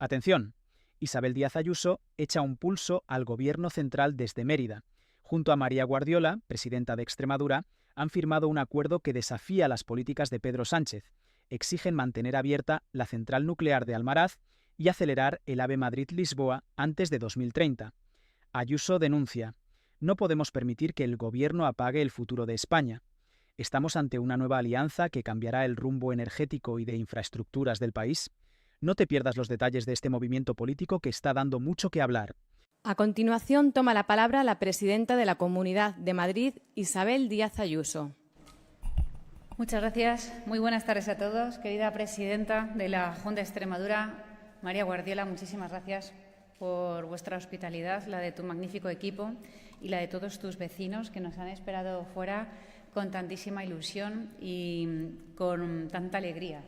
Atención, Isabel Díaz Ayuso echa un pulso al Gobierno central desde Mérida. Junto a María Guardiola, presidenta de Extremadura, han firmado un acuerdo que desafía las políticas de Pedro Sánchez. Exigen mantener abierta la central nuclear de Almaraz y acelerar el AVE Madrid-Lisboa antes de 2030. Ayuso denuncia: no podemos permitir que el Gobierno apague el futuro de España. ¿Estamos ante una nueva alianza que cambiará el rumbo energético y de infraestructuras del país? No te pierdas los detalles de este movimiento político que está dando mucho que hablar. A continuación toma la palabra la presidenta de la Comunidad de Madrid, Isabel Díaz Ayuso. Muchas gracias. Muy buenas tardes a todos. Querida presidenta de la Junta de Extremadura, María Guardiola, muchísimas gracias por vuestra hospitalidad, la de tu magnífico equipo y la de todos tus vecinos que nos han esperado fuera con tantísima ilusión y con tanta alegría.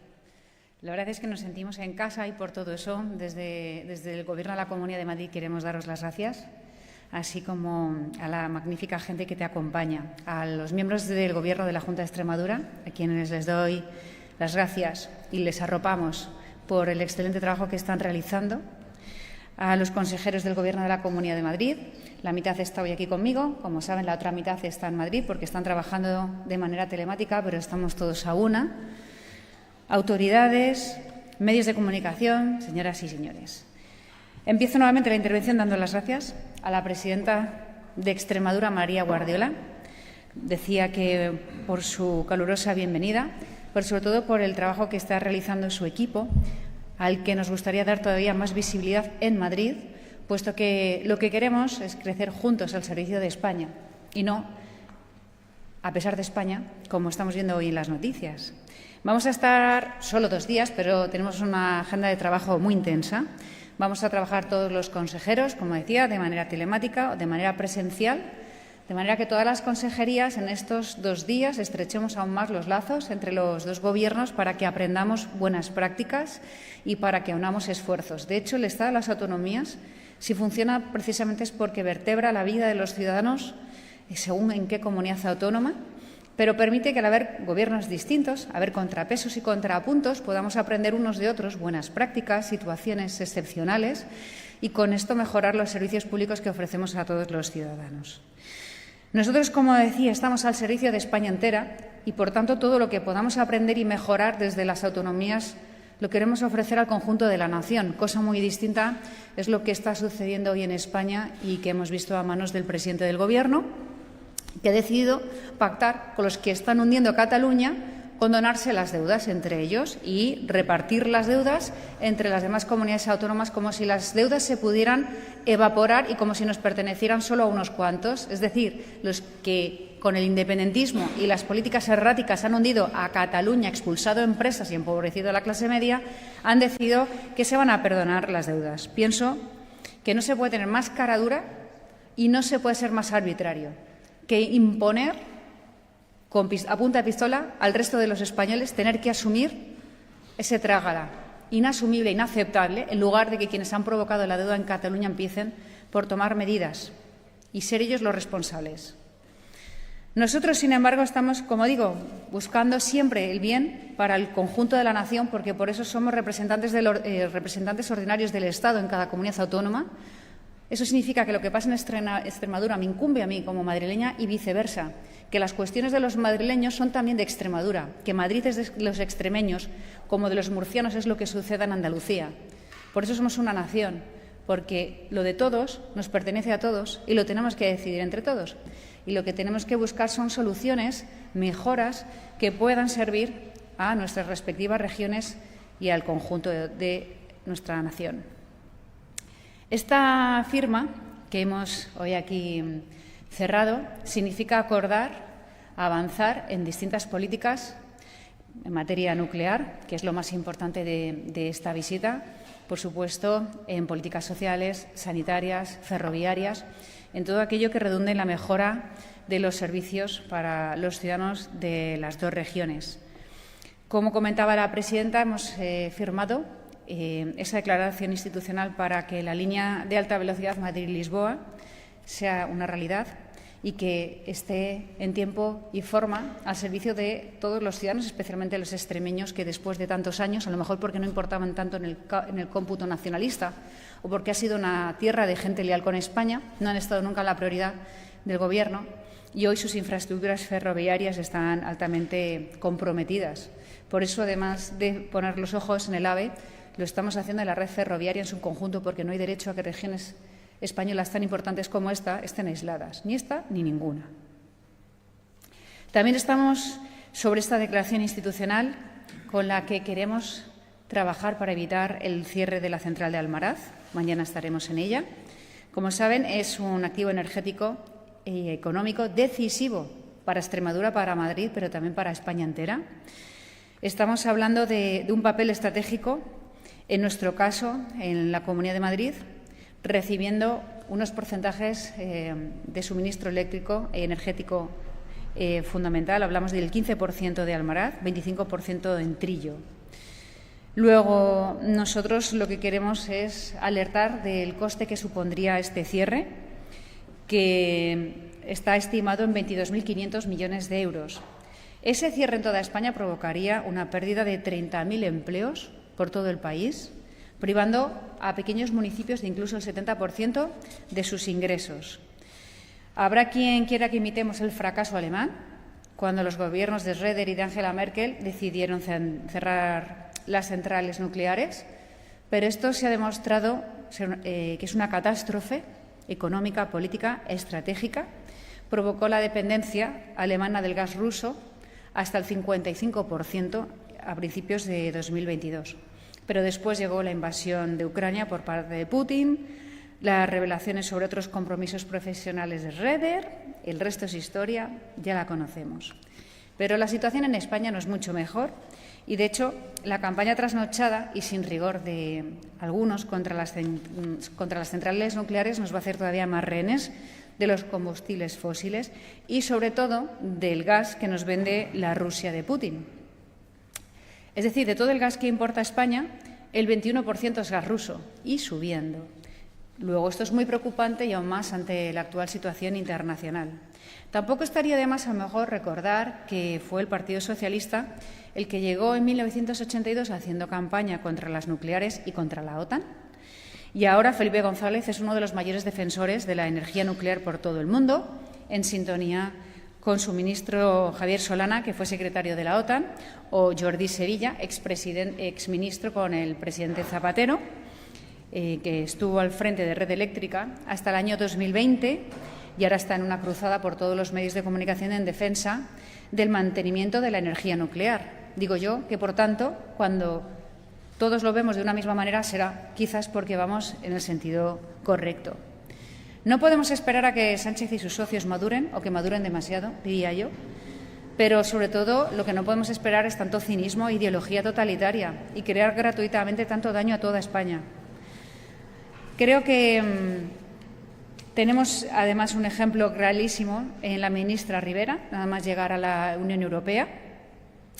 La verdad es que nos sentimos en casa y por todo eso, desde el Gobierno de la Comunidad de Madrid queremos daros las gracias, así como a la magnífica gente que te acompaña, a los miembros del Gobierno de la Junta de Extremadura, a quienes les doy las gracias y les arropamos por el excelente trabajo que están realizando, a los consejeros del Gobierno de la Comunidad de Madrid. La mitad está hoy aquí conmigo, como saben, la otra mitad está en Madrid porque están trabajando de manera telemática, pero estamos todos a una. Autoridades, medios de comunicación, señoras y señores. Empiezo nuevamente la intervención dando las gracias a la presidenta de Extremadura, María Guardiola. Decía que por su calurosa bienvenida, pero sobre todo por el trabajo que está realizando su equipo, al que nos gustaría dar todavía más visibilidad en Madrid, puesto que lo que queremos es crecer juntos al servicio de España y no a pesar de España, como estamos viendo hoy en las noticias. Vamos a estar solo 2 días, pero tenemos una agenda de trabajo muy intensa. Vamos a trabajar todos los consejeros, como decía, de manera telemática o de manera presencial, de manera que todas las consejerías en estos 2 días estrechemos aún más los lazos entre los 2 gobiernos para que aprendamos buenas prácticas y para que unamos esfuerzos. De hecho, el Estado de las Autonomías, si funciona precisamente es porque vertebra la vida de los ciudadanos según en qué comunidad autónoma, pero permite que al haber gobiernos distintos, haber contrapesos y contrapuntos, podamos aprender unos de otros buenas prácticas, situaciones excepcionales y con esto mejorar los servicios públicos que ofrecemos a todos los ciudadanos. Nosotros, como decía, estamos al servicio de España entera y, por tanto, todo lo que podamos aprender y mejorar desde las autonomías lo queremos ofrecer al conjunto de la nación. Cosa muy distinta es lo que está sucediendo hoy en España y que hemos visto a manos del presidente del Gobierno, que ha decidido pactar con los que están hundiendo Cataluña, condonarse las deudas entre ellos y repartir las deudas entre las demás comunidades autónomas como si las deudas se pudieran evaporar y como si nos pertenecieran solo a unos cuantos. Es decir, los que con el independentismo y las políticas erráticas han hundido a Cataluña, expulsado empresas y empobrecido a la clase media, han decidido que se van a perdonar las deudas. Pienso que no se puede tener más cara dura y no se puede ser más arbitrario que imponer a punta de pistola al resto de los españoles tener que asumir ese trágala inasumible, inaceptable, en lugar de que quienes han provocado la deuda en Cataluña empiecen por tomar medidas y ser ellos los responsables. Nosotros, sin embargo, estamos, como digo, buscando siempre el bien para el conjunto de la nación, porque por eso somos representantes ordinarios del Estado en cada comunidad autónoma. Eso significa que lo que pasa en Extremadura me incumbe a mí como madrileña y viceversa, que las cuestiones de los madrileños son también de Extremadura, que Madrid es de los extremeños, como de los murcianos es lo que sucede en Andalucía. Por eso somos una nación, porque lo de todos nos pertenece a todos y lo tenemos que decidir entre todos. Y lo que tenemos que buscar son soluciones, mejoras que puedan servir a nuestras respectivas regiones y al conjunto de nuestra nación. Esta firma que hemos hoy aquí cerrado significa acordar, avanzar en distintas políticas en materia nuclear, que es lo más importante de esta visita, por supuesto, en políticas sociales, sanitarias, ferroviarias, en todo aquello que redunde en la mejora de los servicios para los ciudadanos de las 2 regiones. Como comentaba la presidenta, hemos firmado esa declaración institucional para que la línea de alta velocidad Madrid-Lisboa sea una realidad y que esté en tiempo y forma al servicio de todos los ciudadanos, especialmente los extremeños, que después de tantos años, a lo mejor porque no importaban tanto en el cómputo nacionalista o porque ha sido una tierra de gente leal con España, no han estado nunca en la prioridad del Gobierno y hoy sus infraestructuras ferroviarias están altamente comprometidas. Por eso, además de poner los ojos en el AVE, lo estamos haciendo en la red ferroviaria en su conjunto, porque no hay derecho a que regiones españolas tan importantes como esta estén aisladas, ni esta ni ninguna. También estamos sobre esta declaración institucional con la que queremos trabajar para evitar el cierre de la central de Almaraz. Mañana estaremos en ella. Como saben, es un activo energético y económico decisivo para Extremadura, para Madrid, pero también para España entera. Estamos hablando de un papel estratégico, en nuestro caso, en la Comunidad de Madrid, recibiendo unos porcentajes de suministro eléctrico y energético fundamental. Hablamos del 15% de Almaraz, 25% en Trillo. Luego, nosotros lo que queremos es alertar del coste que supondría este cierre, que está estimado en 22.500 millones de euros. Ese cierre en toda España provocaría una pérdida de 30.000 empleos por todo el país, privando a pequeños municipios de incluso el 70% de sus ingresos. Habrá quien quiera que imitemos el fracaso alemán, cuando los gobiernos de Schröder y de Angela Merkel decidieron cerrar las centrales nucleares, pero esto se ha demostrado que es una catástrofe económica, política, estratégica. Provocó la dependencia alemana del gas ruso hasta el 55% a principios de 2022. Pero después llegó la invasión de Ucrania por parte de Putin, las revelaciones sobre otros compromisos profesionales de Schröder, el resto es historia, ya la conocemos. Pero la situación en España no es mucho mejor y, de hecho, la campaña trasnochada y sin rigor de algunos contra las centrales nucleares nos va a hacer todavía más rehenes de los combustibles fósiles y, sobre todo, del gas que nos vende la Rusia de Putin. Es decir, de todo el gas que importa España, el 21% es gas ruso y subiendo. Luego, esto es muy preocupante y aún más ante la actual situación internacional. Tampoco estaría de más, a lo mejor, recordar que fue el Partido Socialista el que llegó en 1982 haciendo campaña contra las nucleares y contra la OTAN. Y ahora Felipe González es uno de los mayores defensores de la energía nuclear por todo el mundo, en sintonía con su ministro Javier Solana, que fue secretario de la OTAN, o Jordi Sevilla, exministro con el presidente Zapatero, que estuvo al frente de Red Eléctrica hasta el año 2020 y ahora está en una cruzada por todos los medios de comunicación en defensa del mantenimiento de la energía nuclear. Digo yo que, por tanto, cuando todos lo vemos de una misma manera, será quizás porque vamos en el sentido correcto. No podemos esperar a que Sánchez y sus socios maduren, o que maduren demasiado, diría yo, pero sobre todo lo que no podemos esperar es tanto cinismo e ideología totalitaria y crear gratuitamente tanto daño a toda España. Creo que tenemos además un ejemplo clarísimo en la ministra Rivera. Nada más llegar a la Unión Europea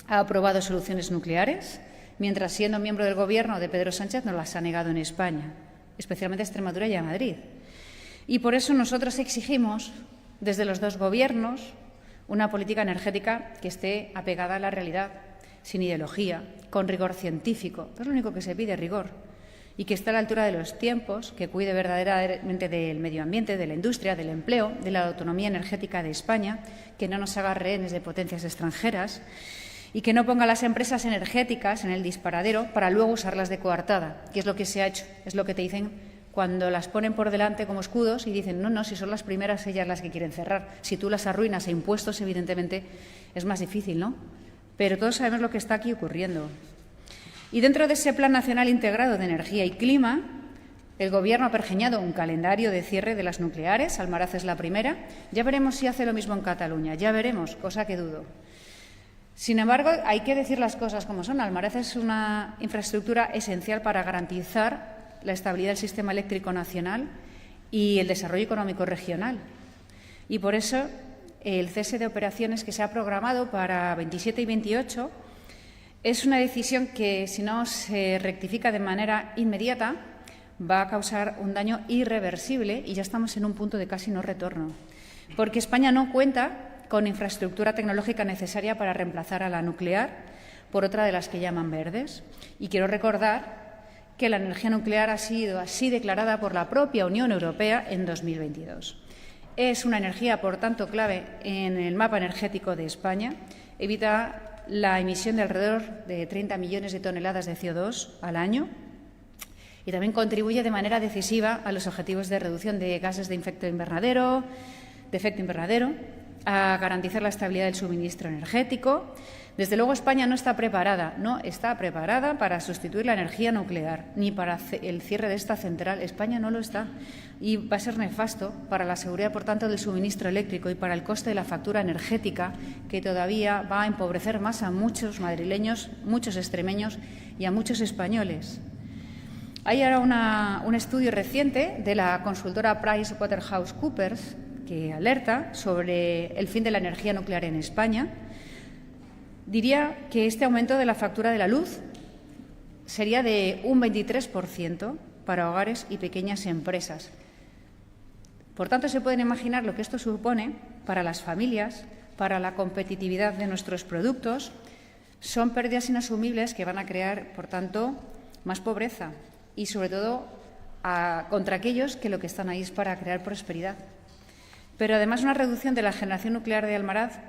ha aprobado soluciones nucleares, mientras siendo miembro del Gobierno de Pedro Sánchez nos las ha negado en España, especialmente a Extremadura y a Madrid. Y por eso nosotros exigimos, desde los dos Gobiernos, una política energética que esté apegada a la realidad, sin ideología, con rigor científico. Es lo único que se pide, rigor. Y que esté a la altura de los tiempos, que cuide verdaderamente del medio ambiente, de la industria, del empleo, de la autonomía energética de España, que no nos haga rehenes de potencias extranjeras y que no ponga a las empresas energéticas en el disparadero para luego usarlas de coartada, que es lo que se ha hecho, es lo que te dicen cuando las ponen por delante como escudos y dicen, no, si son las primeras ellas las que quieren cerrar. Si tú las arruinas a impuestos, evidentemente es más difícil, ¿no? Pero todos sabemos lo que está aquí ocurriendo. Y dentro de ese Plan Nacional Integrado de Energía y Clima, el Gobierno ha pergeñado un calendario de cierre de las nucleares. Almaraz es la primera. Ya veremos si hace lo mismo en Cataluña. Ya veremos, cosa que dudo. Sin embargo, hay que decir las cosas como son. Almaraz es una infraestructura esencial para garantizar la estabilidad del sistema eléctrico nacional y el desarrollo económico regional. Y por eso el cese de operaciones que se ha programado para 27 y 28 es una decisión que, si no se rectifica de manera inmediata, va a causar un daño irreversible y ya estamos en un punto de casi no retorno. porque España no cuenta con infraestructura tecnológica necesaria para reemplazar a la nuclear por otra de las que llaman verdes. Y quiero recordar que la energía nuclear ha sido así declarada por la propia Unión Europea en 2022. Es una energía, por tanto, clave en el mapa energético de España. Evita la emisión de alrededor de 30 millones de toneladas de CO2 al año y también contribuye de manera decisiva a los objetivos de reducción de gases de efecto invernadero, a garantizar la estabilidad del suministro energético. Desde luego, España no está preparada para sustituir la energía nuclear, ni para el cierre de esta central. España no lo está. Y va a ser nefasto para la seguridad, por tanto, del suministro eléctrico y para el coste de la factura energética, que todavía va a empobrecer más a muchos madrileños, muchos extremeños y a muchos españoles. Hay ahora un estudio reciente de la consultora PricewaterhouseCoopers que alerta sobre el fin de la energía nuclear en España. Diría que este aumento de la factura de la luz sería de un 23% para hogares y pequeñas empresas. Por tanto, se pueden imaginar lo que esto supone para las familias, para la competitividad de nuestros productos. Son pérdidas inasumibles que van a crear, por tanto, más pobreza y, sobre todo, contra aquellos que lo que están ahí es para crear prosperidad. Pero, además, una reducción de la generación nuclear de Almaraz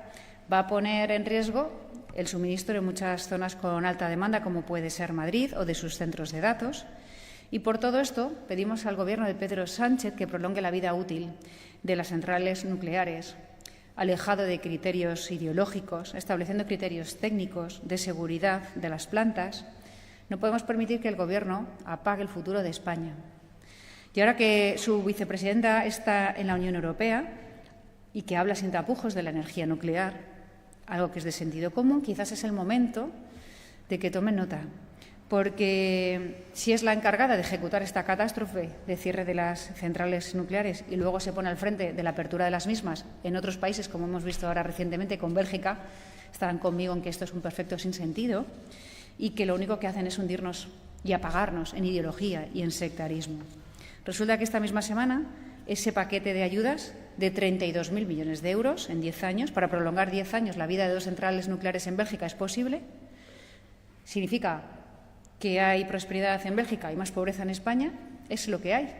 va a poner en riesgo el suministro en muchas zonas con alta demanda, como puede ser Madrid o de sus centros de datos. Y por todo esto pedimos al Gobierno de Pedro Sánchez que prolongue la vida útil de las centrales nucleares, alejado de criterios ideológicos, estableciendo criterios técnicos de seguridad de las plantas. No podemos permitir que el Gobierno apague el futuro de España. Y ahora que su vicepresidenta está en la Unión Europea y que habla sin tapujos de la energía nuclear, algo que es de sentido común, quizás es el momento de que tomen nota, porque si es la encargada de ejecutar esta catástrofe de cierre de las centrales nucleares y luego se pone al frente de la apertura de las mismas en otros países, como hemos visto ahora recientemente con Bélgica, estarán conmigo en que esto es un perfecto sinsentido y que lo único que hacen es hundirnos y apagarnos en ideología y en sectarismo. Resulta que esta misma semana ese paquete de ayudas de 32.000 millones de euros en 10 años, para prolongar 10 años la vida de 2 centrales nucleares en Bélgica, ¿es posible? ¿Significa que hay prosperidad en Bélgica y más pobreza en España? Es lo que hay.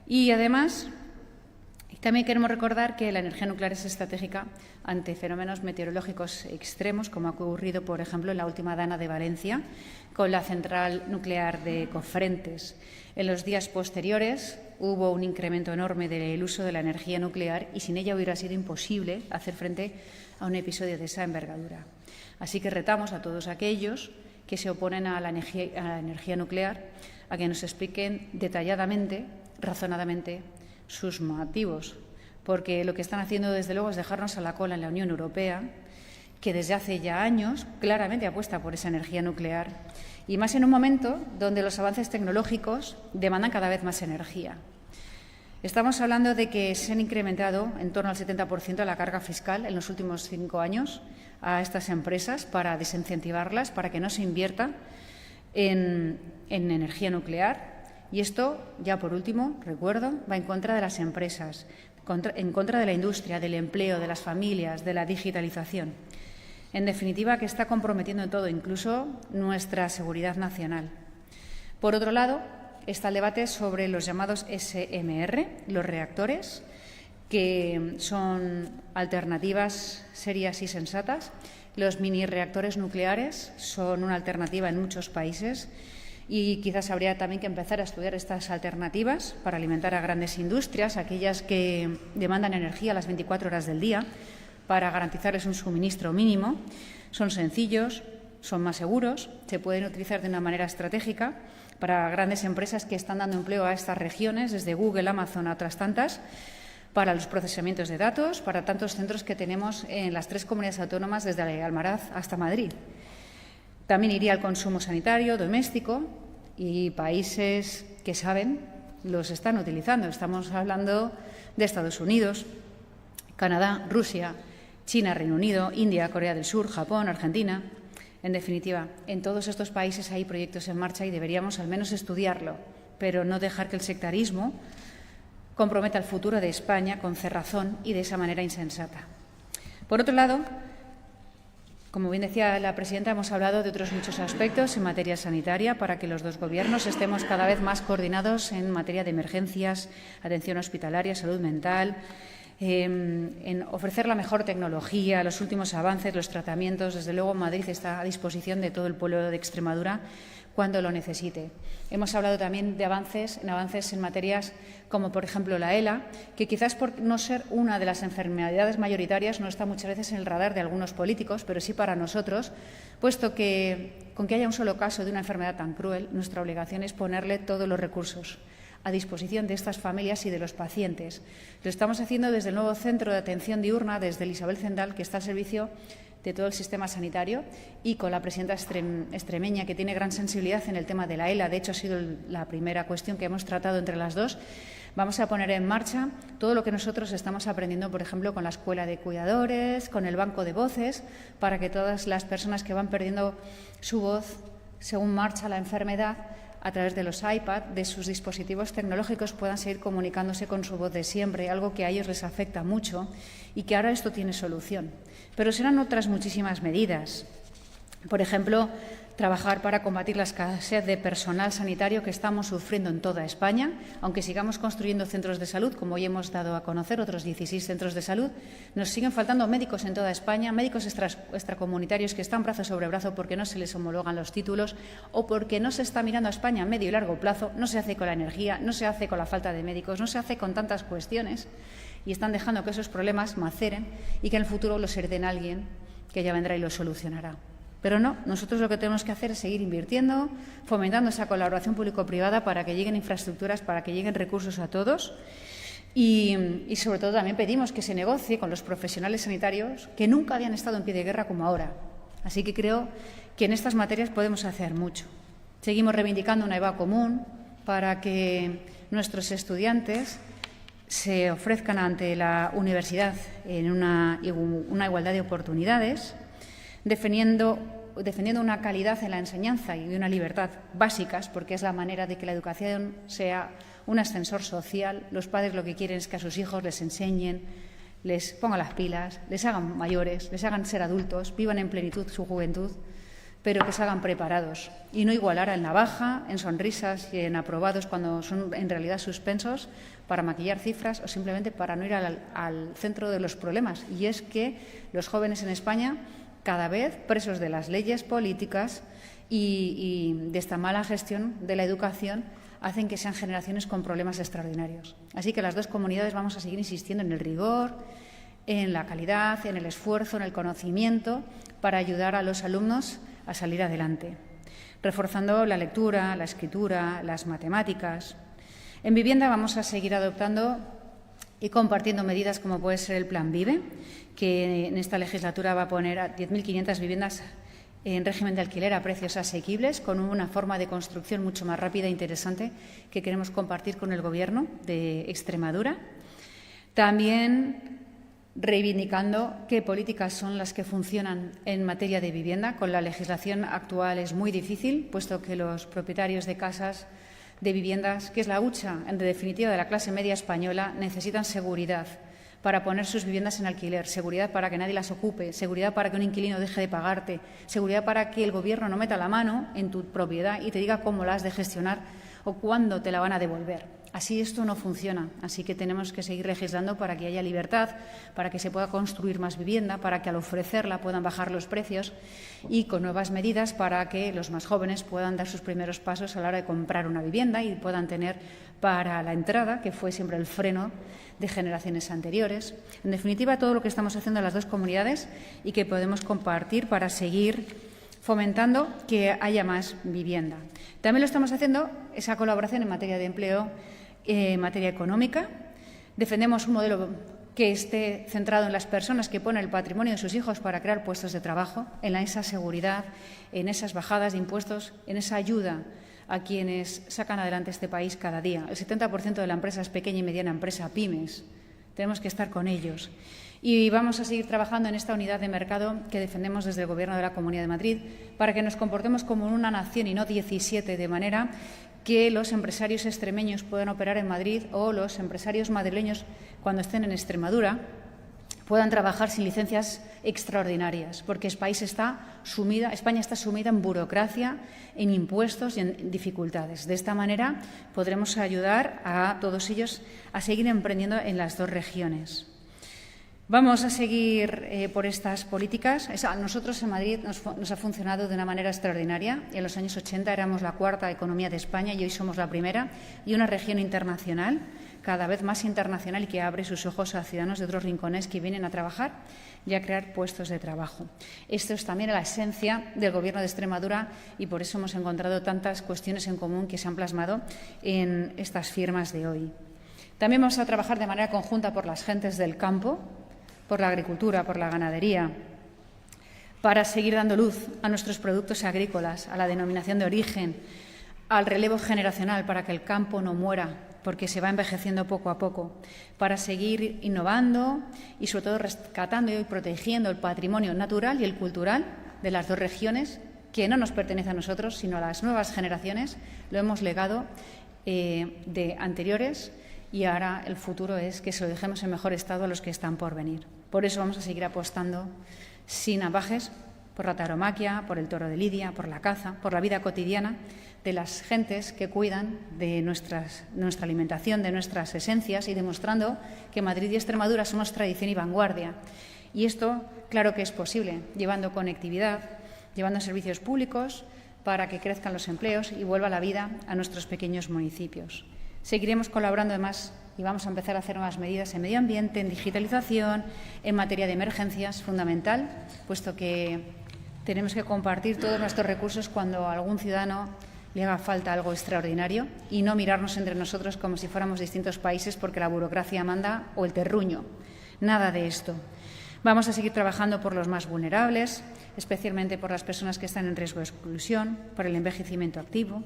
Y, además, también queremos recordar que la energía nuclear es estratégica ante fenómenos meteorológicos extremos, como ha ocurrido, por ejemplo, en la última dana de Valencia, con la central nuclear de Cofrentes. En los días posteriores hubo un incremento enorme del uso de la energía nuclear y sin ella hubiera sido imposible hacer frente a un episodio de esa envergadura. Así que retamos a todos aquellos que se oponen a la energía nuclear a que nos expliquen detalladamente, razonadamente, sus motivos, porque lo que están haciendo, desde luego, es dejarnos a la cola en la Unión Europea, que desde hace ya años claramente apuesta por esa energía nuclear, y más en un momento donde los avances tecnológicos demandan cada vez más energía. Estamos hablando de que se han incrementado en torno al 70% la carga fiscal en los últimos 5 años a estas empresas para desincentivarlas, para que no se invierta en energía nuclear. Y esto, ya por último, recuerdo, va en contra de las empresas, en contra de la industria, del empleo, de las familias, de la digitalización. En definitiva, que está comprometiendo todo, incluso nuestra seguridad nacional. Por otro lado, está el debate sobre los llamados SMR, los reactores, que son alternativas serias y sensatas. Los mini reactores nucleares son una alternativa en muchos países y quizás habría también que empezar a estudiar estas alternativas para alimentar a grandes industrias, aquellas que demandan energía a las 24 horas del día, para garantizarles un suministro mínimo. Son sencillos, son más seguros, se pueden utilizar de una manera estratégica para grandes empresas que están dando empleo a estas regiones, desde Google, Amazon a otras tantas, para los procesamientos de datos, para tantos centros que tenemos en las 3 comunidades autónomas, desde Almaraz hasta Madrid. También iría al consumo sanitario, doméstico, y países que saben los están utilizando. Estamos hablando de Estados Unidos, Canadá, Rusia, China, Reino Unido, India, Corea del Sur, Japón, Argentina. En definitiva, en todos estos países hay proyectos en marcha y deberíamos al menos estudiarlo, pero no dejar que el sectarismo comprometa el futuro de España con cerrazón y de esa manera insensata. Por otro lado, como bien decía la presidenta, hemos hablado de otros muchos aspectos en materia sanitaria para que los dos Gobiernos estemos cada vez más coordinados en materia de emergencias, atención hospitalaria, salud mental, en ofrecer la mejor tecnología, los últimos avances, los tratamientos. Desde luego, Madrid está a disposición de todo el pueblo de Extremadura cuando lo necesite. Hemos hablado también de avances en materias como, por ejemplo, la ELA, que quizás por no ser una de las enfermedades mayoritarias no está muchas veces en el radar de algunos políticos, pero sí para nosotros, puesto que con que haya un solo caso de una enfermedad tan cruel, nuestra obligación es ponerle todos los recursos a disposición de estas familias y de los pacientes. Lo estamos haciendo desde el nuevo centro de atención diurna, desde el Isabel Zendal, que está al servicio de todo el sistema sanitario, y con la presidenta extremeña, que tiene gran sensibilidad en el tema de la ELA. De hecho, ha sido la primera cuestión que hemos tratado entre las dos. Vamos a poner en marcha todo lo que nosotros estamos aprendiendo, por ejemplo, con la Escuela de Cuidadores, con el Banco de Voces, para que todas las personas que van perdiendo su voz según marcha la enfermedad, a través de los iPad, de sus dispositivos tecnológicos, puedan seguir comunicándose con su voz de siempre, algo que a ellos les afecta mucho y que ahora esto tiene solución. Pero serán otras muchísimas medidas. Por ejemplo, trabajar para combatir la escasez de personal sanitario que estamos sufriendo en toda España, aunque sigamos construyendo centros de salud, como hoy hemos dado a conocer, otros 16 centros de salud, nos siguen faltando médicos en toda España, médicos extracomunitarios que están brazo sobre brazo porque no se les homologan los títulos o porque no se está mirando a España a medio y largo plazo, no se hace con la energía, no se hace con la falta de médicos, no se hace con tantas cuestiones y están dejando que esos problemas maceren y que en el futuro los hereden a alguien que ya vendrá y los solucionará. Pero no, nosotros lo que tenemos que hacer es seguir invirtiendo, fomentando esa colaboración público-privada para que lleguen infraestructuras, para que lleguen recursos a todos y sobre todo también pedimos que se negocie con los profesionales sanitarios que nunca habían estado en pie de guerra como ahora. Así que creo que en estas materias podemos hacer mucho. Seguimos reivindicando una EVA común para que nuestros estudiantes se ofrezcan ante la universidad en una igualdad de oportunidades, defendiendo una calidad en la enseñanza y de una libertad básicas, porque es la manera de que la educación sea un ascensor social. Los padres lo que quieren es que a sus hijos les enseñen, les pongan las pilas, les hagan mayores, les hagan ser adultos, vivan en plenitud su juventud, pero que se hagan preparados y no igualar en la baja, en sonrisas y en aprobados cuando son en realidad suspensos para maquillar cifras o simplemente para no ir al centro de los problemas. Y es que los jóvenes en España, cada vez presos de las leyes políticas y de esta mala gestión de la educación, hacen que sean generaciones con problemas extraordinarios. Así que las dos comunidades vamos a seguir insistiendo en el rigor, en la calidad, en el esfuerzo, en el conocimiento, para ayudar a los alumnos a salir adelante, reforzando la lectura, la escritura, las matemáticas. En vivienda vamos a seguir adoptando y compartiendo medidas como puede ser el Plan Vive, que en esta legislatura va a poner a 10.500 viviendas en régimen de alquiler a precios asequibles, con una forma de construcción mucho más rápida e interesante que queremos compartir con el Gobierno de Extremadura. También reivindicando qué políticas son las que funcionan en materia de vivienda. Con la legislación actual es muy difícil, puesto que los propietarios de casas, de viviendas, que es la hucha, en definitiva, de la clase media española, necesitan seguridad para poner sus viviendas en alquiler, seguridad para que nadie las ocupe, seguridad para que un inquilino deje de pagarte, seguridad para que el Gobierno no meta la mano en tu propiedad y te diga cómo la has de gestionar o cuándo te la van a devolver. Así esto no funciona, así que tenemos que seguir legislando para que haya libertad, para que se pueda construir más vivienda, para que al ofrecerla puedan bajar los precios y con nuevas medidas para que los más jóvenes puedan dar sus primeros pasos a la hora de comprar una vivienda y puedan tener para la entrada, que fue siempre el freno de generaciones anteriores. En definitiva, todo lo que estamos haciendo en las dos comunidades y que podemos compartir para seguir fomentando que haya más vivienda. También lo estamos haciendo esa colaboración en materia de empleo, en materia económica. Defendemos un modelo que esté centrado en las personas, que ponen el patrimonio de sus hijos para crear puestos de trabajo, en esa seguridad, en esas bajadas de impuestos, en esa ayuda a quienes sacan adelante este país cada día. El 70% de la empresa es pequeña y mediana empresa, pymes. Tenemos que estar con ellos. Y vamos a seguir trabajando en esta unidad de mercado que defendemos desde el Gobierno de la Comunidad de Madrid para que nos comportemos como una nación y no 17, de manera que los empresarios extremeños puedan operar en Madrid o los empresarios madrileños, cuando estén en Extremadura, puedan trabajar sin licencias extraordinarias, porque España está sumida en burocracia, en impuestos y en dificultades. De esta manera podremos ayudar a todos ellos a seguir emprendiendo en las dos regiones. Vamos a seguir por estas políticas. A nosotros en Madrid nos ha funcionado de una manera extraordinaria. En los años 80 éramos la cuarta economía de España y hoy somos la primera, y una región internacional, cada vez más internacional, y que abre sus ojos a ciudadanos de otros rincones que vienen a trabajar y a crear puestos de trabajo. Esto es también la esencia del Gobierno de Extremadura y por eso hemos encontrado tantas cuestiones en común que se han plasmado en estas firmas de hoy. También vamos a trabajar de manera conjunta por las gentes del campo, por la agricultura, por la ganadería, para seguir dando luz a nuestros productos agrícolas, a la denominación de origen, al relevo generacional para que el campo no muera, porque se va envejeciendo poco a poco, para seguir innovando y, sobre todo, rescatando y protegiendo el patrimonio natural y el cultural de las dos regiones, que no nos pertenece a nosotros, sino a las nuevas generaciones. Lo hemos legado de anteriores y ahora el futuro es que se lo dejemos en mejor estado a los que están por venir. Por eso vamos a seguir apostando sin ambajes por la tauromaquia, por el toro de lidia, por la caza, por la vida cotidiana de las gentes que cuidan de nuestra alimentación, de nuestras esencias, y demostrando que Madrid y Extremadura somos tradición y vanguardia. Y esto, claro que es posible, llevando conectividad, llevando servicios públicos para que crezcan los empleos y vuelva la vida a nuestros pequeños municipios. Seguiremos colaborando además y vamos a empezar a hacer nuevas medidas en medio ambiente, en digitalización, en materia de emergencias, fundamental, puesto que tenemos que compartir todos nuestros recursos cuando a algún ciudadano le haga falta algo extraordinario y no mirarnos entre nosotros como si fuéramos distintos países porque la burocracia manda o el terruño. Nada de esto. Vamos a seguir trabajando por los más vulnerables, especialmente por las personas que están en riesgo de exclusión, por el envejecimiento activo,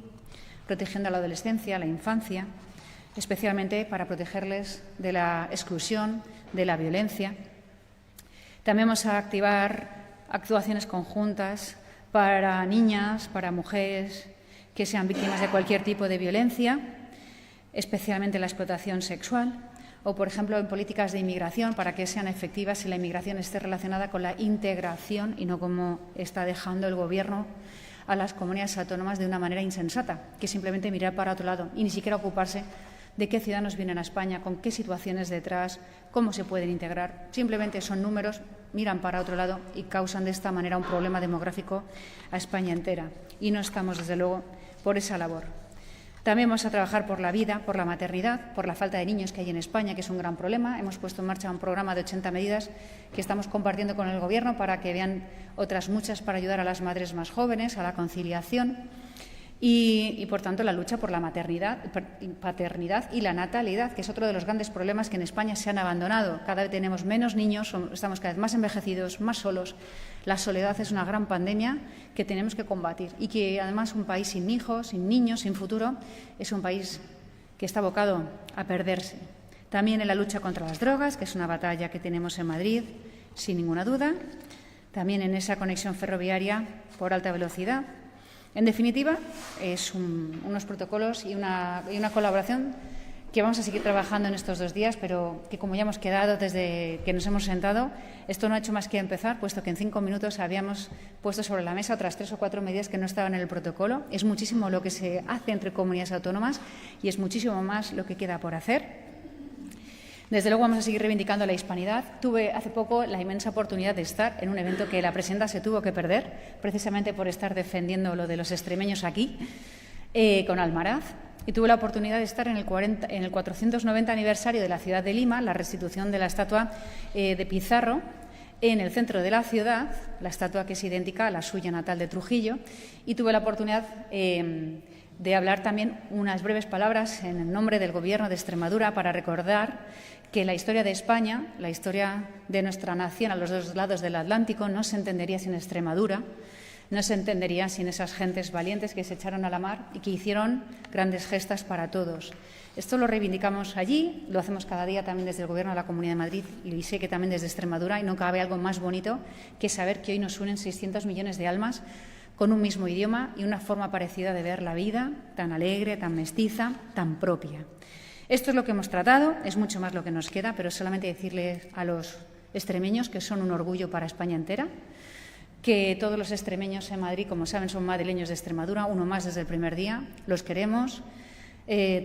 protegiendo a la adolescencia, a la infancia, especialmente para protegerles de la exclusión, de la violencia. También vamos a activar actuaciones conjuntas para niñas, para mujeres que sean víctimas de cualquier tipo de violencia, especialmente la explotación sexual, o, por ejemplo, en políticas de inmigración para que sean efectivas y la inmigración esté relacionada con la integración y no como está dejando el Gobierno a las comunidades autónomas de una manera insensata, que simplemente mirar para otro lado y ni siquiera ocuparse de qué ciudadanos vienen a España, con qué situaciones detrás, cómo se pueden integrar. Simplemente son números, miran para otro lado y causan de esta manera un problema demográfico a España entera. Y no estamos, desde luego, por esa labor. También vamos a trabajar por la vida, por la maternidad, por la falta de niños que hay en España, que es un gran problema. Hemos puesto en marcha un programa de 80 medidas que estamos compartiendo con el Gobierno para que vean otras muchas para ayudar a las madres más jóvenes, a la conciliación y por tanto, la lucha por la maternidad, paternidad y la natalidad, que es otro de los grandes problemas que en España se han abandonado. Cada vez tenemos menos niños, estamos cada vez más envejecidos, más solos. La soledad es una gran pandemia que tenemos que combatir y que, además, un país sin hijos, sin niños, sin futuro, es un país que está abocado a perderse. También en la lucha contra las drogas, que es una batalla que tenemos en Madrid, sin ninguna duda. También en esa conexión ferroviaria por alta velocidad. En definitiva, es unos protocolos y una colaboración que vamos a seguir trabajando en estos 2 días, pero que, como ya hemos quedado desde que nos hemos sentado, esto no ha hecho más que empezar, puesto que en 5 minutos habíamos puesto sobre la mesa otras 3 o 4 medidas que no estaban en el protocolo. Es muchísimo lo que se hace entre comunidades autónomas y es muchísimo más lo que queda por hacer. Desde luego vamos a seguir reivindicando la hispanidad. Tuve hace poco la inmensa oportunidad de estar en un evento que la presidenta se tuvo que perder, precisamente por estar defendiendo lo de los extremeños aquí, con Almaraz. Y tuve la oportunidad de estar en el 490 aniversario de la ciudad de Lima, la restitución de la estatua de Pizarro en el centro de la ciudad, la estatua que es idéntica a la suya natal de Trujillo. Y tuve la oportunidad de hablar también unas breves palabras en el nombre del Gobierno de Extremadura para recordar que la historia de España, la historia de nuestra nación a los 2 lados del Atlántico, no se entendería sin Extremadura, no se entendería sin esas gentes valientes que se echaron a la mar y que hicieron grandes gestas para todos. Esto lo reivindicamos allí, lo hacemos cada día también desde el Gobierno de la Comunidad de Madrid y sé que también desde Extremadura, y no cabe algo más bonito que saber que hoy nos unen 600 millones de almas con un mismo idioma y una forma parecida de ver la vida, tan alegre, tan mestiza, tan propia. Esto es lo que hemos tratado, es mucho más lo que nos queda, pero solamente decirles a los extremeños que son un orgullo para España entera, que todos los extremeños en Madrid, como saben, son madrileños de Extremadura, uno más desde el primer día, los queremos,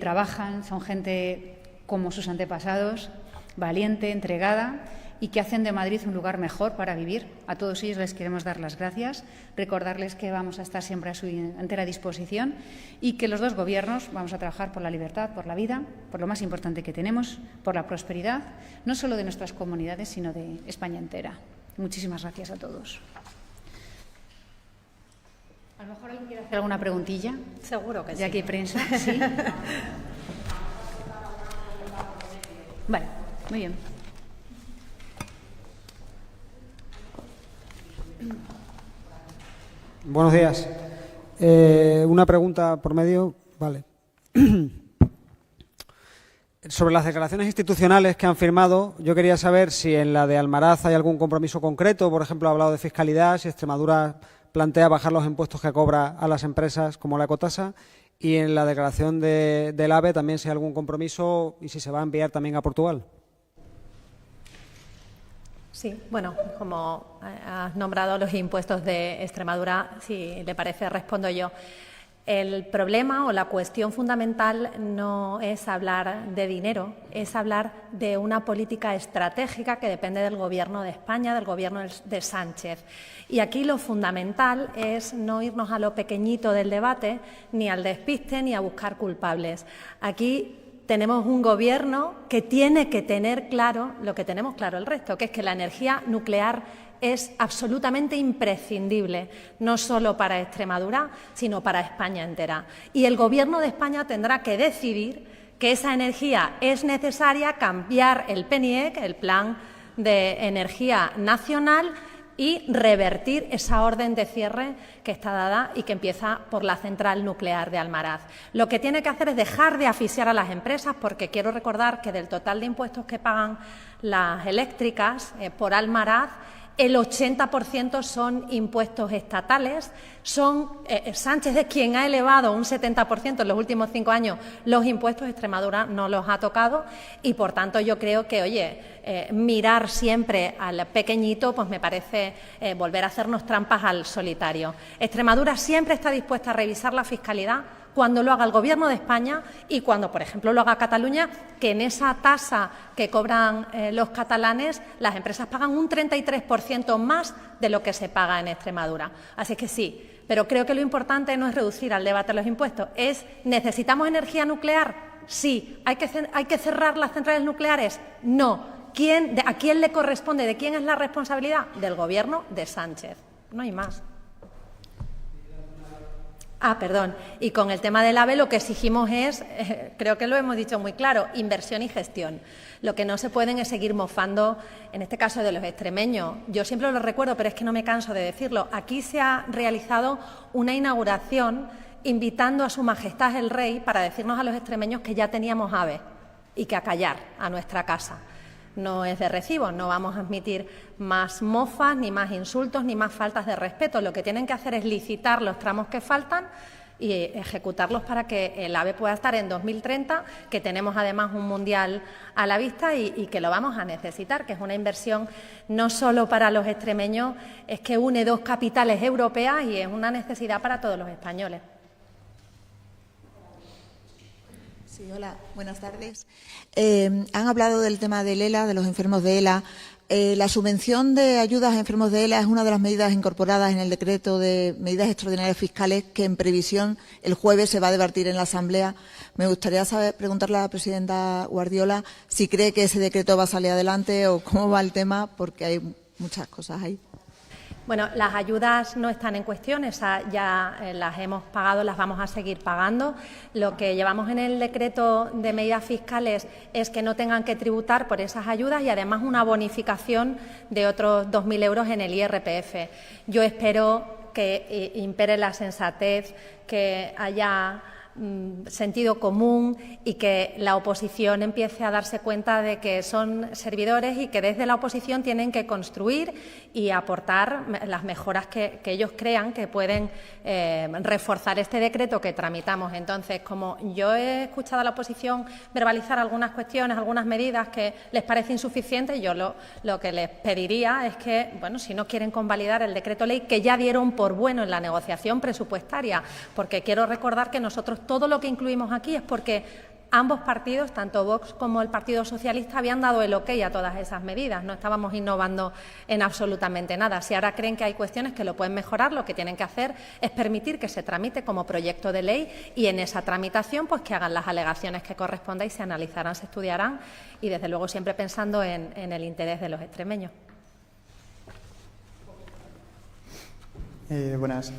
trabajan, son gente como sus antepasados, valiente, entregada y que hacen de Madrid un lugar mejor para vivir. A todos ellos les queremos dar las gracias, recordarles que vamos a estar siempre a su entera disposición y que los dos gobiernos vamos a trabajar por la libertad, por la vida, por lo más importante que tenemos, por la prosperidad, no solo de nuestras comunidades, sino de España entera. Muchísimas gracias a todos. A lo mejor alguien quiere hacer alguna preguntilla. Seguro que sí. Ya que hay prensa, sí. Vale, muy bien. Buenos días. Una pregunta por medio. Vale. Sobre las declaraciones institucionales que han firmado, yo quería saber si en la de Almaraz hay algún compromiso concreto. Por ejemplo, ha hablado de fiscalidad, si Extremadura plantea bajar los impuestos que cobra a las empresas como la ecotasa, y en la declaración del AVE también si hay algún compromiso y si se va a enviar también a Portugal. Sí, bueno, como has nombrado los impuestos de Extremadura, si le parece, respondo yo. El problema o la cuestión fundamental no es hablar de dinero, es hablar de una política estratégica que depende del Gobierno de España, del Gobierno de Sánchez. Y aquí lo fundamental es no irnos a lo pequeñito del debate, ni al despiste, ni a buscar culpables. Aquí tenemos un Gobierno que tiene que tener claro lo que tenemos claro el resto, que es que la energía nuclear es absolutamente imprescindible, no solo para Extremadura, sino para España entera. Y el Gobierno de España tendrá que decidir que esa energía es necesaria, cambiar el PNIEC, el Plan de Energía Nacional, y revertir esa orden de cierre que está dada y que empieza por la central nuclear de Almaraz. Lo que tiene que hacer es dejar de asfixiar a las empresas, porque quiero recordar que del total de impuestos que pagan las eléctricas por Almaraz, el 80% son impuestos estatales. Sánchez es quien ha elevado un 70% en los últimos 5 años los impuestos. Extremadura no los ha tocado y, por tanto, yo creo que, mirar siempre al pequeñito, pues me parece volver a hacernos trampas al solitario. Extremadura siempre está dispuesta a revisar la fiscalidad cuando lo haga el Gobierno de España y cuando, por ejemplo, lo haga Cataluña, que en esa tasa que cobran los catalanes, las empresas pagan un 33% más de lo que se paga en Extremadura. Así que sí, pero creo que lo importante no es reducir al debate los impuestos, ¿necesitamos energía nuclear? Sí. ¿Hay que cerrar las centrales nucleares? No. ¿A quién le corresponde? ¿De quién es la responsabilidad? Del Gobierno de Sánchez. No hay más. Perdón. Y con el tema del AVE lo que exigimos es, creo que lo hemos dicho muy claro, inversión y gestión. Lo que no se pueden es seguir mofando, en este caso de los extremeños. Yo siempre lo recuerdo, pero es que no me canso de decirlo. Aquí se ha realizado una inauguración invitando a Su Majestad el Rey para decirnos a los extremeños que ya teníamos AVE y que a callar a nuestra casa. No es de recibo, no vamos a admitir más mofas, ni más insultos, ni más faltas de respeto. Lo que tienen que hacer es licitar los tramos que faltan y ejecutarlos para que el AVE pueda estar en 2030, que tenemos además un mundial a la vista y que lo vamos a necesitar, que es una inversión no solo para los extremeños, es que une 2 capitales europeas y es una necesidad para todos los españoles. Sí, hola, buenas tardes. Han hablado del tema del ELA, de los enfermos de ELA. La subvención de ayudas a enfermos de ELA es una de las medidas incorporadas en el decreto de medidas extraordinarias fiscales que, en previsión, el jueves se va a debatir en la Asamblea. Me gustaría preguntarle a la presidenta Guardiola si cree que ese decreto va a salir adelante o cómo va el tema, porque hay muchas cosas ahí. Bueno, las ayudas no están en cuestión, esas ya las hemos pagado, las vamos a seguir pagando. Lo que llevamos en el decreto de medidas fiscales es que no tengan que tributar por esas ayudas y además una bonificación de otros 2.000 euros en el IRPF. Yo espero que impere la sensatez, que haya sentido común y que la oposición empiece a darse cuenta de que son servidores y que desde la oposición tienen que construir y aportar las mejoras que ellos crean que pueden reforzar este decreto que tramitamos. Entonces, como yo he escuchado a la oposición verbalizar algunas cuestiones, algunas medidas que les parece insuficientes, yo lo que les pediría es que, bueno, si no quieren convalidar el decreto ley que ya dieron por bueno en la negociación presupuestaria, porque quiero recordar que nosotros todo lo que incluimos aquí es porque ambos partidos, tanto Vox como el Partido Socialista, habían dado el ok a todas esas medidas. No estábamos innovando en absolutamente nada. Si ahora creen que hay cuestiones que lo pueden mejorar, lo que tienen que hacer es permitir que se tramite como proyecto de ley y en esa tramitación pues que hagan las alegaciones que corresponda y se analizarán, se estudiarán y, desde luego, siempre pensando en el interés de los extremeños. Buenas.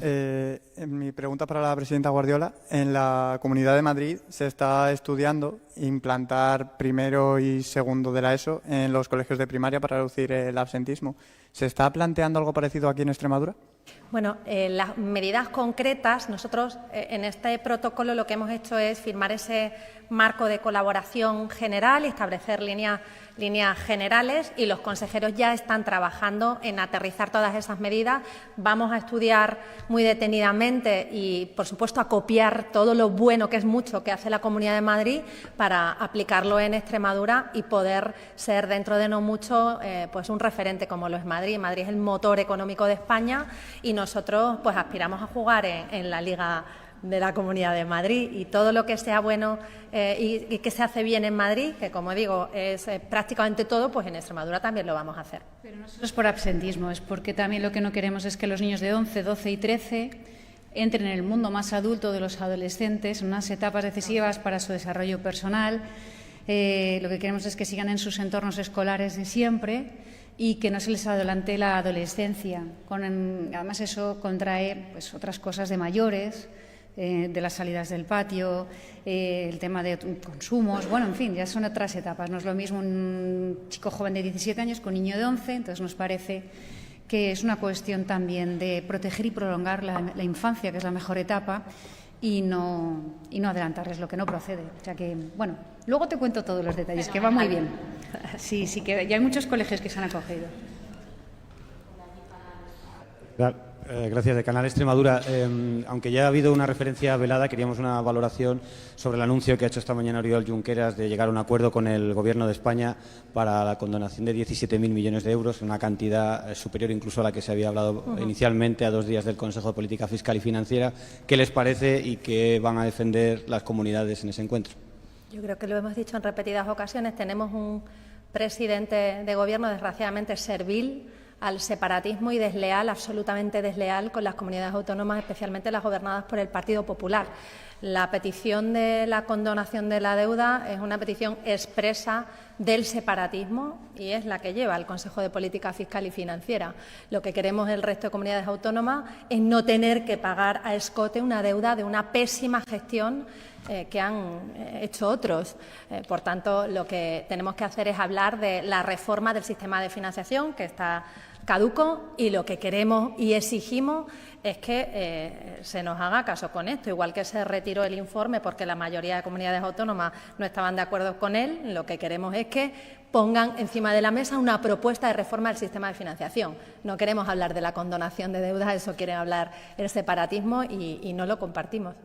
Mi pregunta para la presidenta Guardiola. En la Comunidad de Madrid se está estudiando implantar primero y segundo de la ESO en los colegios de primaria para reducir el absentismo. ¿Se está planteando algo parecido aquí en Extremadura? Bueno, las medidas concretas, nosotros en este protocolo lo que hemos hecho es firmar ese marco de colaboración general y establecer líneas generales, y los consejeros ya están trabajando en aterrizar todas esas medidas. Vamos a estudiar muy detenidamente y, por supuesto, a copiar todo lo bueno, que es mucho, que hace la Comunidad de Madrid para aplicarlo en Extremadura y poder ser dentro de no mucho pues un referente como lo es Madrid. Madrid es el motor económico de España y nosotros pues aspiramos a jugar en la Liga de la Comunidad de Madrid, y todo lo que sea bueno y que se hace bien en Madrid, que como digo es prácticamente todo, pues en Extremadura también lo vamos a hacer. Pero no solo es por absentismo, es porque también lo que no queremos es que los niños de 11, 12 y 13 entren en el mundo más adulto de los adolescentes, en unas etapas decisivas para su desarrollo personal. Lo que queremos es que sigan en sus entornos escolares de siempre y que no se les adelante la adolescencia. Además, eso contrae pues otras cosas de mayores, de las salidas del patio, el tema de consumos, bueno, en fin, ya son otras etapas. No es lo mismo un chico joven de 17 años que un niño de 11, entonces nos parece que es una cuestión también de proteger y prolongar la infancia, que es la mejor etapa, y no adelantarles lo que no procede. O sea que, bueno, luego te cuento todos los detalles, que va muy bien. Sí, que ya hay muchos colegios que se han acogido. Gracias. De Canal Extremadura. Aunque ya ha habido una referencia velada, queríamos una valoración sobre el anuncio que ha hecho esta mañana Oriol Junqueras de llegar a un acuerdo con el Gobierno de España para la condonación de 17.000 millones de euros, una cantidad superior incluso a la que se había hablado inicialmente a 2 días del Consejo de Política Fiscal y Financiera. ¿Qué les parece y qué van a defender las comunidades en ese encuentro? Yo creo que lo hemos dicho en repetidas ocasiones. Tenemos un presidente de Gobierno desgraciadamente servil al separatismo y desleal, absolutamente desleal con las comunidades autónomas, especialmente las gobernadas por el Partido Popular. La petición de la condonación de la deuda es una petición expresa del separatismo y es la que lleva el Consejo de Política Fiscal y Financiera. Lo que queremos el resto de comunidades autónomas es no tener que pagar a escote una deuda de una pésima gestión que han hecho otros. Por tanto, lo que tenemos que hacer es hablar de la reforma del sistema de financiación, que está caduco, y lo que queremos y exigimos es que se nos haga caso con esto. Igual que se retiró el informe porque la mayoría de comunidades autónomas no estaban de acuerdo con él, lo que queremos es que pongan encima de la mesa una propuesta de reforma del sistema de financiación. No queremos hablar de la condonación de deudas, eso quiere hablar el separatismo y no lo compartimos.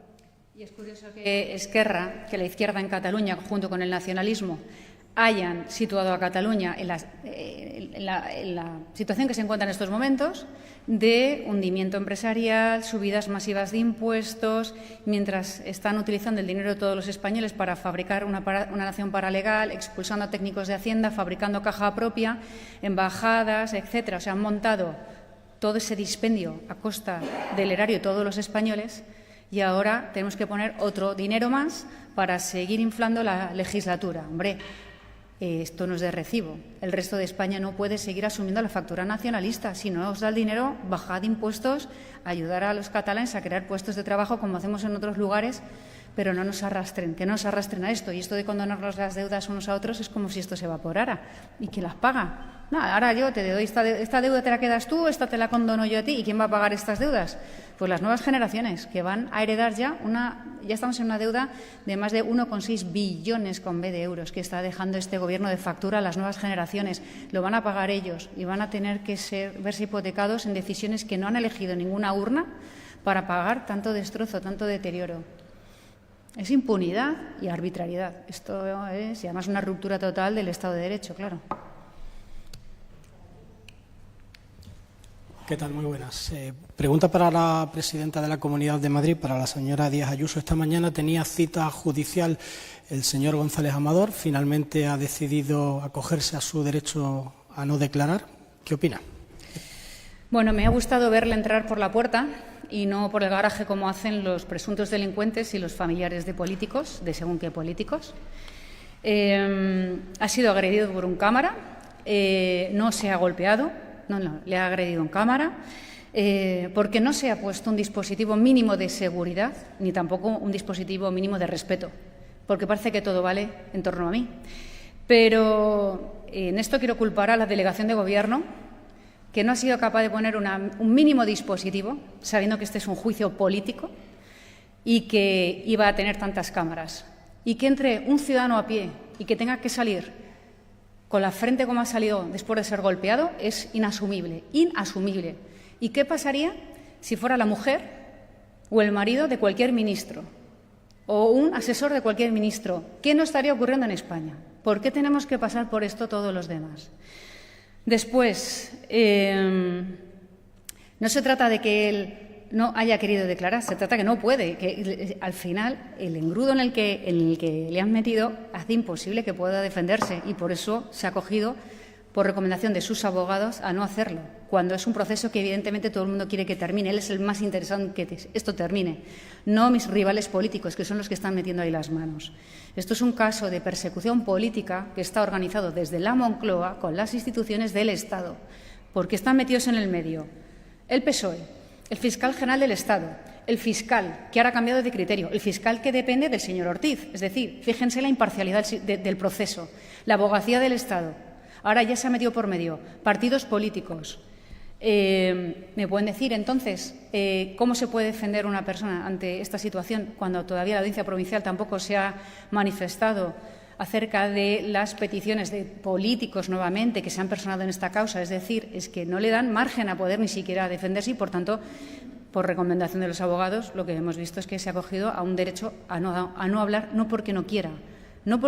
Y es curioso que Esquerra, que la izquierda en Cataluña, junto con el nacionalismo, hayan situado a Cataluña en la situación que se encuentra en estos momentos de hundimiento empresarial, subidas masivas de impuestos, mientras están utilizando el dinero de todos los españoles para fabricar una nación paralegal, expulsando a técnicos de Hacienda, fabricando caja propia, embajadas, etcétera. O sea, han montado todo ese dispendio a costa del erario de todos los españoles. Y ahora tenemos que poner otro dinero más para seguir inflando la legislatura. Hombre, esto no es de recibo. El resto de España no puede seguir asumiendo la factura nacionalista. Si no os da el dinero, bajad impuestos, ayudar a los catalanes a crear puestos de trabajo como hacemos en otros lugares, pero no nos arrastren, que no nos arrastren a esto. Y esto de condonarnos las deudas unos a otros es como si esto se evaporara. ¿Y quién las paga? Nada, ahora yo te doy esta deuda, te la quedas tú, esta te la condono yo a ti. ¿Y quién va a pagar estas deudas? Pues las nuevas generaciones, que van a heredar ya estamos en una deuda de más de 1,6 billones con B de euros que está dejando este Gobierno de factura a las nuevas generaciones. Lo van a pagar ellos y van a tener que verse hipotecados en decisiones que no han elegido ninguna urna para pagar tanto destrozo, tanto deterioro. Es impunidad y arbitrariedad. Esto es, y además, una ruptura total del Estado de Derecho, claro. ¿Qué tal? Muy buenas. Pregunta para la presidenta de la Comunidad de Madrid, para la señora Díaz Ayuso. Esta mañana tenía cita judicial el señor González Amador. Finalmente ha decidido acogerse a su derecho a no declarar. ¿Qué opina? Bueno, me ha gustado verle entrar por la puerta y no por el garaje como hacen los presuntos delincuentes y los familiares de políticos, de según qué políticos. Ha sido agredido por un cámara, no se ha golpeado, no, le ha agredido en cámara, porque no se ha puesto un dispositivo mínimo de seguridad ni tampoco un dispositivo mínimo de respeto, porque parece que todo vale en torno a mí. Pero en esto quiero culpar a la delegación de Gobierno, que no ha sido capaz de poner un mínimo dispositivo, sabiendo que este es un juicio político y que iba a tener tantas cámaras. Y que entre un ciudadano a pie y que tenga que salir con la frente como ha salido después de ser golpeado es inasumible, inasumible. ¿Y qué pasaría si fuera la mujer o el marido de cualquier ministro o un asesor de cualquier ministro? ¿Qué no estaría ocurriendo en España? ¿Por qué tenemos que pasar por esto todos los demás? Después, no se trata de que él no haya querido declarar, se trata que no puede, que al final el engrudo en el que le han metido hace imposible que pueda defenderse y por eso se ha acogido, por recomendación de sus abogados, a no hacerlo, cuando es un proceso que evidentemente todo el mundo quiere que termine. Él es el más interesado en que esto termine, no mis rivales políticos, que son los que están metiendo ahí las manos. Esto es un caso de persecución política que está organizado desde la Moncloa con las instituciones del Estado, porque están metidos en el medio el PSOE, el fiscal general del Estado, el fiscal que ahora ha cambiado de criterio, el fiscal que depende del señor Ortiz. Es decir, fíjense la imparcialidad del proceso, la abogacía del Estado. Ahora ya se ha metido por medio partidos políticos. ¿Me pueden decir, entonces, cómo se puede defender una persona ante esta situación cuando todavía la Audiencia Provincial tampoco se ha manifestado acerca de las peticiones de políticos nuevamente que se han personado en esta causa? Es decir, es que no le dan margen a poder ni siquiera defenderse y, por tanto, por recomendación de los abogados, lo que hemos visto es que se ha acogido a un derecho a no hablar, no porque no quiera, no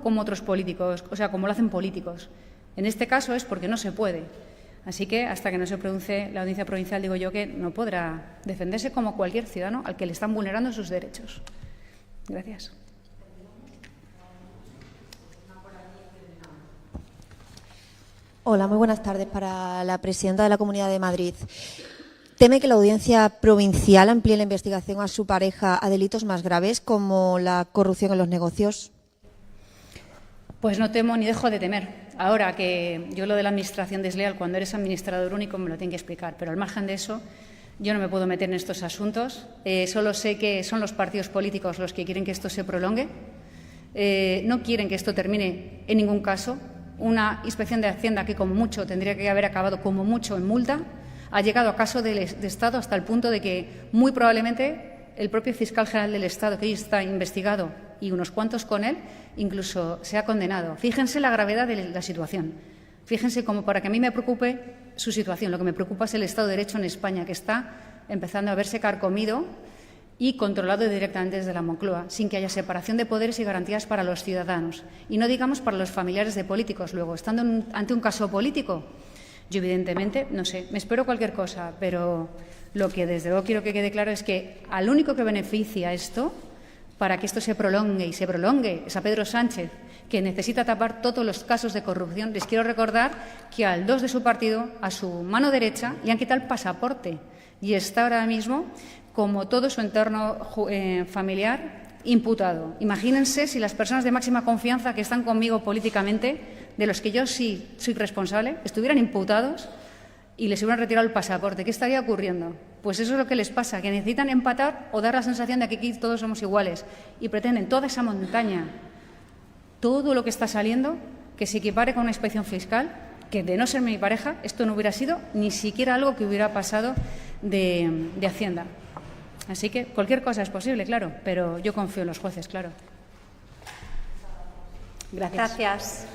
como otros políticos, o sea, como lo hacen políticos. En este caso es porque no se puede. Así que hasta que no se pronuncie la Audiencia Provincial, digo yo que no podrá defenderse como cualquier ciudadano al que le están vulnerando sus derechos. Gracias. Hola, muy buenas tardes. Para la presidenta de la Comunidad de Madrid. ¿Teme que la Audiencia Provincial amplíe la investigación a su pareja a delitos más graves como la corrupción en los negocios? Pues no temo ni dejo de temer. Ahora que yo lo de la administración desleal, cuando eres administrador único, me lo tienen que explicar. Pero al margen de eso, yo no me puedo meter en estos asuntos. Solo sé que son los partidos políticos los que quieren que esto se prolongue. No quieren que esto termine en ningún caso. Una inspección de Hacienda que, como mucho, tendría que haber acabado como mucho en multa, ha llegado a caso de Estado hasta el punto de que, muy probablemente, el propio fiscal general del Estado, que hoy está investigado, y unos cuantos con él, incluso se ha condenado. Fíjense la gravedad de la situación. Fíjense como para que a mí me preocupe su situación. Lo que me preocupa es el Estado de Derecho en España, que está empezando a verse carcomido y controlado directamente desde la Moncloa, sin que haya separación de poderes y garantías para los ciudadanos. Y no digamos para los familiares de políticos. Luego, estando ante un caso político, yo evidentemente, no sé, me espero cualquier cosa, pero lo que desde luego quiero que quede claro es que al único que beneficia esto, para que esto se prolongue y se prolongue, es a Pedro Sánchez, que necesita tapar todos los casos de corrupción. Les quiero recordar que al 2 de su partido, a su mano derecha, le han quitado el pasaporte y está ahora mismo, como todo su entorno familiar, imputado. Imagínense si las personas de máxima confianza que están conmigo políticamente, de los que yo sí soy responsable, estuvieran imputados y les hubieran retirado el pasaporte. ¿Qué estaría ocurriendo? Pues eso es lo que les pasa, que necesitan empatar o dar la sensación de que aquí todos somos iguales y pretenden toda esa montaña, todo lo que está saliendo, que se equipare con una inspección fiscal, que de no ser mi pareja, esto no hubiera sido ni siquiera algo que hubiera pasado de Hacienda. Así que cualquier cosa es posible, claro, pero yo confío en los jueces, claro. Gracias. Gracias.